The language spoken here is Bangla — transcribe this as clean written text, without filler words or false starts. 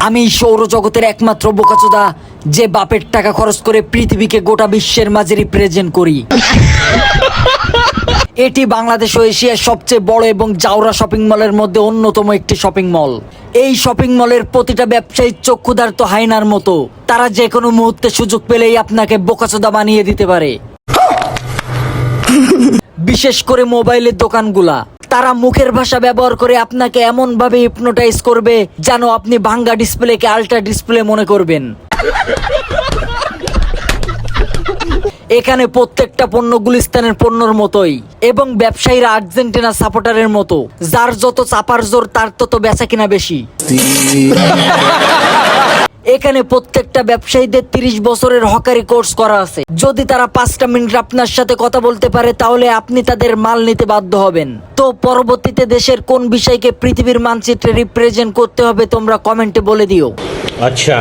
আমি সৌরজগতের একমাত্র বোকাচোদা যে বাপের টাকা খরচ করে পৃথিবীকে গোটা বিশ্বের মাঝে রিপ্রেজেন্ট করি। এটি বাংলাদেশ ও এশিয়ার সবচেয়ে বড় এবং জাউরা শপিং মলের মধ্যে অন্যতম একটি শপিং মল। এই শপিং মলের প্রতিটা ব্যবসায়ী চক্ষুদার্ত হায়নার মতো। তারা যে কোনো মুহূর্তে সুযোগ পেলেই আপনাকে বোকাচোদা বানিয়ে দিতে পারে। বিশেষ করে মোবাইলের দোকানগুলা, তারা মুখের ভাষা ব্যবহার করে আপনাকে এমন ভাবে হিপনোটাইজ করবে যেন আপনি ভাঙ্গা ডিসপ্লেকে আল্ট্রা ডিসপ্লে মনে করবেন। এখানে প্রত্যেকটা পণ্য গুলিস্তানের পণ্যর মতোই এবং ব্যবসায়ীরা আর্জেন্টিনা সাপোর্টারের মতো, যার যত চাপার জোর তার তত বেচা কিনা বেশি। এখানে প্রত্যেকটা ব্যবসায়ীদের 30 বছরের হকারি কোর্স করা আছে। যদি তারা 5টা মিনিট আপনার সাথে কথা বলতে পারে তাহলে আপনি তাদের মাল নিতে বাধ্য হবেন। তো পরবর্তীতে দেশের কোন বিষয়কে পৃথিবীর মানচিত্রে রিপ্রেজেন্ট করতে হবে তোমরা কমেন্টে বলে দিও। আচ্ছা।